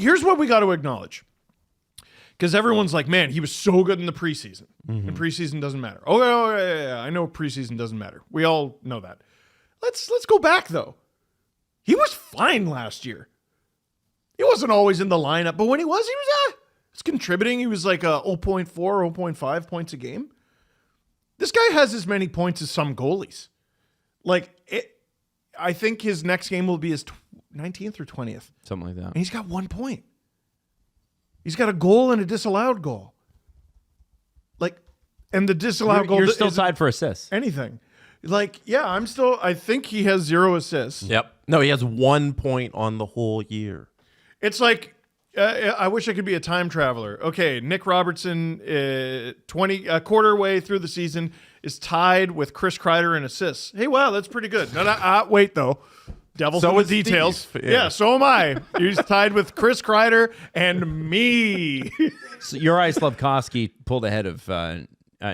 here's what we got to acknowledge. Because everyone's like, man, he was so good in the preseason. And preseason doesn't matter. Oh, yeah. I know preseason doesn't matter. We all know that. Let's go back, though. He was fine last year. He wasn't always in the lineup, but when he was contributing. He was like 0.4, 0.5 points a game. This guy has as many points as some goalies. I think his next game will be his 19th or 20th. Something like that. And he's got 1 point. He's got a goal and a disallowed goal. And the disallowed goal. You're still tied for assists. Anything. I think he has 0 assists. Yep. No, he has 1 point on the whole year. It's like, I wish I could be a time traveler. Okay, Nick Robertson, quarter way through the season, is tied with Chris Kreider in assists. Hey, wow, that's pretty good. No, wait, though. Devil's in the details. Steve. Yeah, so am I. He's tied with Chris Kreider and me. So Juraj Slafkovsky pulled ahead of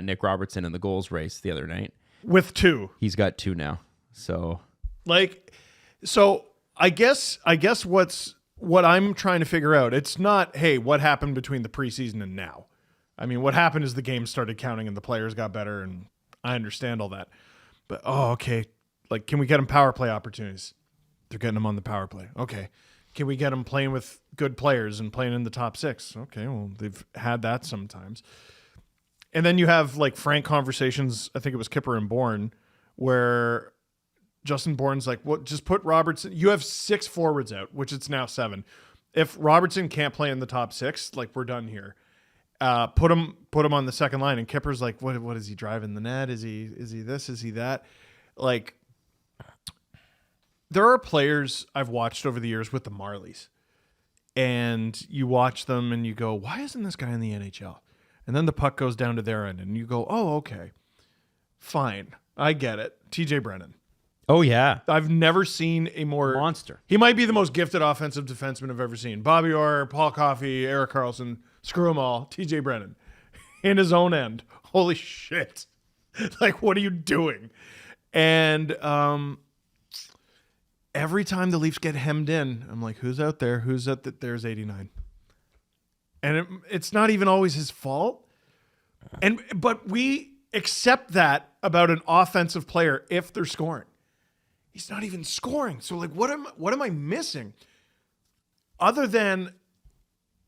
Nick Robertson in the goals race the other night. With 2. He's got 2 now. So I guess what I'm trying to figure out, it's not, hey, what happened between the preseason and now? I mean, what happened is the game started counting and the players got better, and I understand all that. But, okay, can we get him power play opportunities? They're getting him on the power play. Okay. Can we get him playing with good players and playing in the top 6? Okay, well, they've had that sometimes. And then you have frank conversations, I think it was Kipper and Bourne, where Justin Bourne's like, "What? Just put Robertson. You have 6 forwards out, which it's now 7. If Robertson can't play in the top 6, we're done here. Put him on the second line." And Kipper's like, "What is he driving the net? Is he this? Is he that?" There are players I've watched over the years with the Marlies, and you watch them and you go, "Why isn't this guy in the NHL?" And then the puck goes down to their end, and you go, "Oh, okay, fine, I get it." TJ Brennan. Oh, yeah. I've never seen a more monster. He might be the most gifted offensive defenseman I've ever seen. Bobby Orr, Paul Coffey, Erik Karlsson, screw them all. TJ Brennan in his own end. Holy shit. What are you doing? And every time the Leafs get hemmed in, I'm like, who's out there? Who's at there's 89. And it's not even always his fault. But we accept that about an offensive player if they're scoring. He's not even scoring. So what am I missing? Other than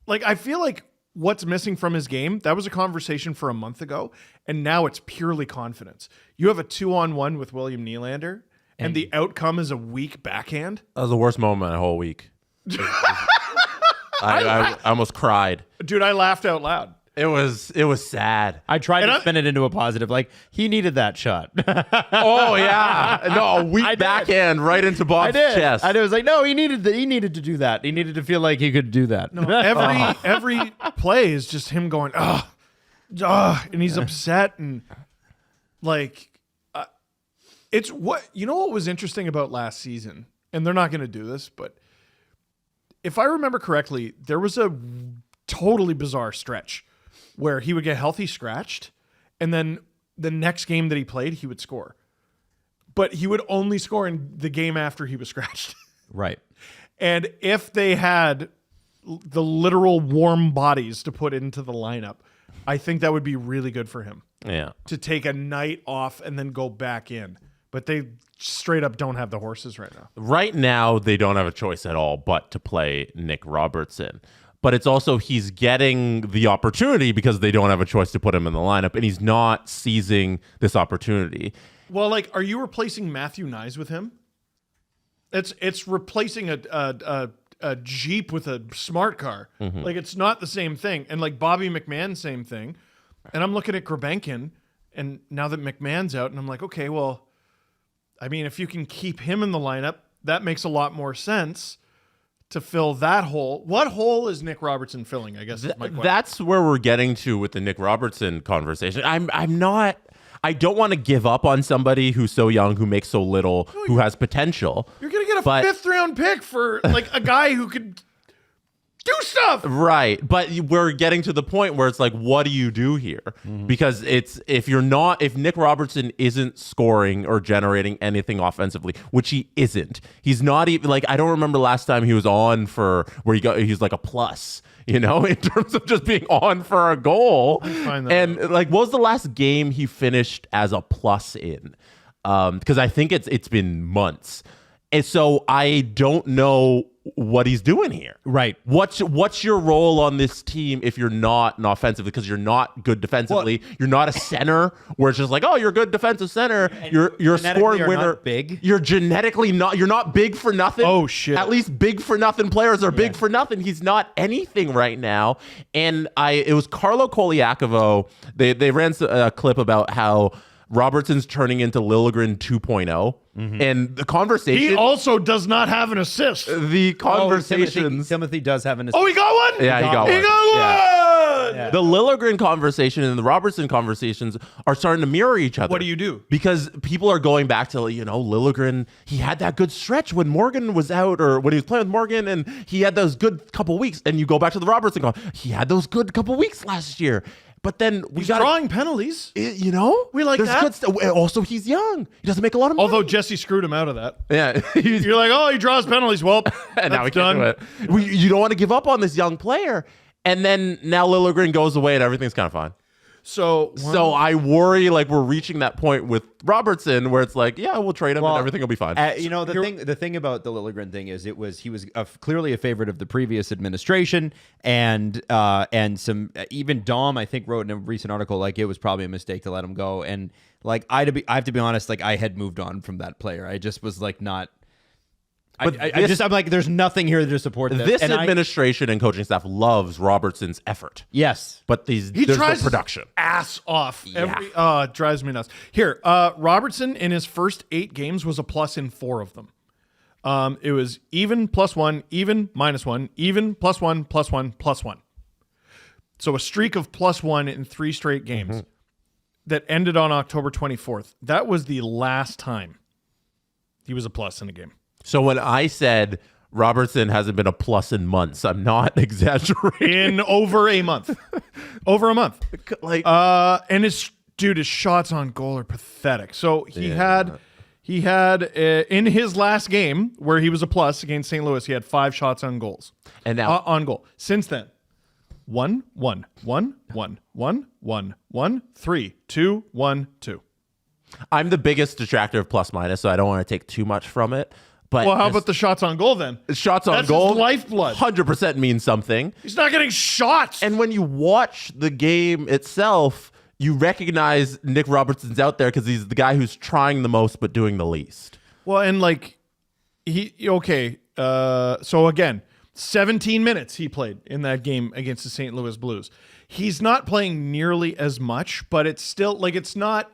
I feel like what's missing from his game, that was a conversation for a month ago, and now it's purely confidence. You have a 2-on-1 with William Nylander, and the outcome is a weak backhand. That was the worst moment of the whole week. I almost cried. Dude, I laughed out loud. It was sad. I tried to spin it into a positive. He needed that shot. Oh yeah, no, a weak backhand right into Bob's chest. I was like, no, he needed to do that. He needed to feel like he could do that. No, every play is just him going, and he's upset and it's what was interesting about last season, and they're not going to do this, but if I remember correctly, there was a totally bizarre stretch where he would get healthy scratched, and then the next game that he played, he would score. But he would only score in the game after he was scratched. Right. And if they had the literal warm bodies to put into the lineup, I think that would be really good for him. Yeah. To take a night off and then go back in. But they straight up don't have the horses right now. Right now, they don't have a choice at all but to play Nick Robertson. But it's also he's getting the opportunity because they don't have a choice to put him in the lineup, and he's not seizing this opportunity. Well, are you replacing Matthew Nyes with him? It's replacing a Jeep with a smart car. Mm-hmm. It's not the same thing. And Bobby McMahon, same thing. And I'm looking at Grabenkin, and now that McMahon's out, and I'm like, okay, well, I mean, if you can keep him in the lineup, that makes a lot more sense to fill that hole. What hole is Nick Robertson filling, I guess is my question. That's where we're getting to with the Nick Robertson conversation. I don't want to give up on somebody who's so young, who makes so little, who has potential. You're going to get a 5th round pick for a guy who could Do stuff. Right. But we're getting to the point where it's like, what do you do here? Because if Nick Robertson isn't scoring or generating anything offensively, which he isn't, he's not even like, I don't remember last time he was on for where he's like a plus, in terms of just being on for a goal. And like, what was the last game he finished as a plus in? Because I think it's been months. And so I don't know what he's doing here. Right. What's your role on this team if you're not an offensive? Because you're not good defensively. You're not a center where it's just like, oh, you're a good defensive center. You're a scoring winner. Big. You're genetically not. You're not big for nothing. Oh shit. At least big for nothing players are big for nothing. He's not anything right now. And it was Carlo Koliakovo. They ran a clip about how Robertson's turning into Liljegren 2.0. And the conversation... He also does not have an assist. The conversations... Timothy does have an assist. Oh, he got one? Yeah, he got one. He got one! Yeah. The Liljegren conversation and the Robertson conversations are starting to mirror each other. What do you do? Because people are going back to, Liljegren, he had that good stretch when Morgan was out or when he was playing with Morgan and he had those good couple weeks. And you go back to the Robertson he had those good couple weeks last year. But then He's drawing penalties. We like that. Good also, he's young. He doesn't make a lot of money. Although Jesse screwed him out of that. Yeah. You're like, oh, he draws penalties. Well, and now he that's done. can't do it. You don't want to give up on this young player. And then now Liljegren goes away and everything's kind of fine. So I worry like we're reaching that point with Robertson where it's like, yeah, we'll trade him and everything will be fine. The thing about the Liljegren thing is he was clearly a favorite of the previous administration, and some even Dom I think wrote in a recent article like it was probably a mistake to let him go, and like I have to be honest, like I had moved on from that player. I just was like not. I'm like, there's nothing here to support this. This administration and coaching staff loves Robertson's effort. Yes. But he there's tries no production. his ass off. Yeah. It drives me nuts. Here, Robertson in his first 8 games was a plus in 4 of them. It was even +1, even -1, even +1, +1, +1. So a streak of +1 in 3 straight games that ended on October 24th. That was the last time he was a plus in a game. So when I said Robertson hasn't been a plus in months, I'm not exaggerating. In over a month. Over a month. Like, and his shots on goal are pathetic. So he had in his last game where he was a plus against St. Louis, he had 5 shots on goals. And now on goal. Since then, 1, 1, 1, 1, 1, 1, 1, 3, 2, 1, 2. I'm the biggest detractor of plus minus, so I don't want to take too much from it. But well, how about the shots on goal then? Shots on That's goal, his lifeblood. 100% means something. He's not getting shots. And when you watch the game itself, you recognize Nick Robertson's out there because he's the guy who's trying the most but doing the least. Well, and like so again, 17 minutes he played in that game against the St. Louis Blues. He's not playing nearly as much, but it's still like it's not.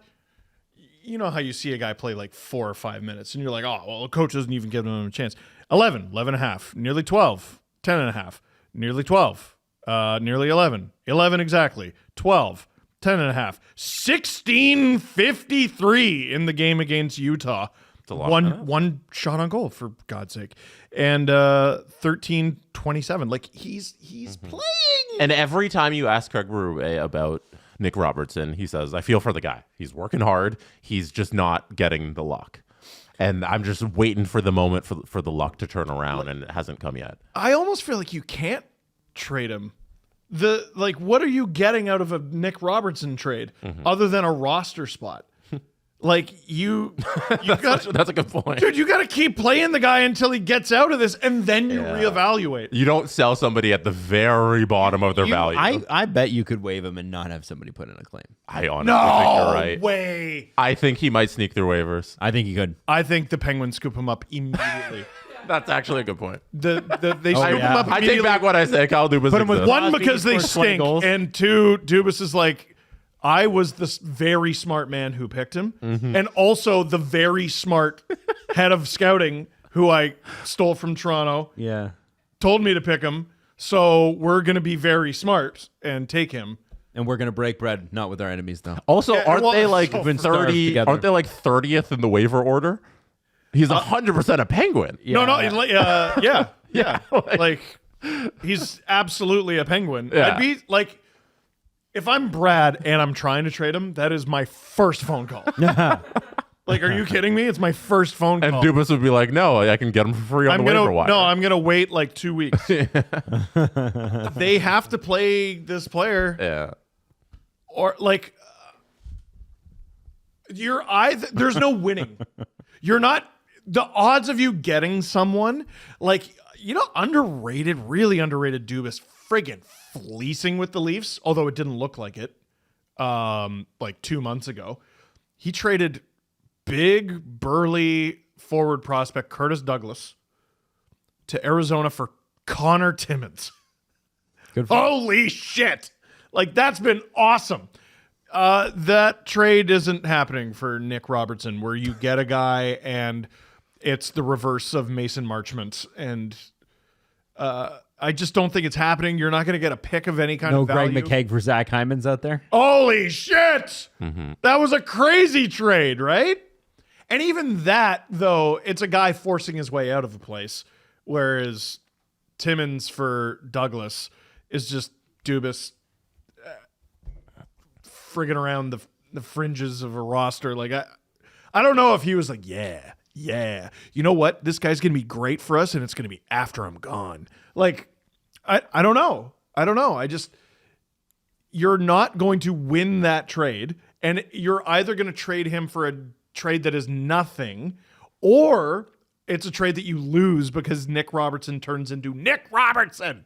You know how you see a guy play like 4 or 5 minutes and you're like, oh, well, the coach doesn't even give him a chance. 11 and a half, nearly 12, 10 and a half, nearly 12, nearly 11 exactly, 12, 10 and a half, 16:53 in the game against Utah. It's a lot. One shot on goal, for God's sake. And 13:27. Like he's playing. And every time you ask Craig Berube about Nick Robertson, he says, I feel for the guy. He's working hard. He's just not getting the luck. And I'm just waiting for the moment for the luck to turn around, and it hasn't come yet. I almost feel like you can't trade him. What are you getting out of a Nick Robertson trade other than a roster spot? Like that's a good point. Dude, you got to keep playing the guy until he gets out of this, and then you reevaluate. You don't sell somebody at the very bottom of their value. I bet you could waive him and not have somebody put in a claim. I honestly think you're right. Way. I think he might sneak through waivers. I think he could. I think the Penguins scoop him up immediately. That's actually a good point. They scoop him up I immediately. take back what I said. Kyle Dubas Put him with exists. One, because they stink, goals. and 2, Dubas is like, I was the very smart man who picked him, and also the very smart head of scouting who I stole from Toronto. Yeah. Told me to pick him, so we're going to be very smart and take him. And we're gonna break bread, not with our enemies, though. Also, aren't they like so been starved 30? together. Aren't they like 30th in the waiver order? He's 100% a Penguin. Yeah. No, yeah. Like- He's absolutely a Penguin. Yeah. I'd be like, if I'm Brad and I'm trying to trade him, that is my first phone call. Like, are you kidding me? It's my first phone And call. Dubas would be like, no, I can get him for free on the waiver wire. No, I'm gonna wait like 2 weeks. They have to play this player, Yeah. or like, there's no winning. You're not. The odds of you getting someone like, really underrated Dubas, friggin' fleecing with the Leafs, although it didn't look like it. Like 2 months ago, he traded big burly forward prospect Curtis Douglas to Arizona for Connor Timmins. Good for Holy shit! Like, that's been awesome. That trade isn't happening for Nick Robertson, where you get a guy and it's the reverse of Mason Marchment, and I just don't think it's happening. You're not going to get a pick of any kind no of value. Greg McKegg for Zach Hyman's out there. Holy shit! That was a crazy trade, right? And even that, though, it's a guy forcing his way out of the place, whereas Timmins for Douglas is just Dubas friggin' around the fringes of a roster. Like, I don't know if he was like, yeah, you know what? This guy's going to be great for us, and it's going to be after I'm gone. Like, I don't know. You're not going to win that trade, and you're either going to trade him for a trade that is nothing, or it's a trade that you lose because Nick Robertson turns into Nick Robertson.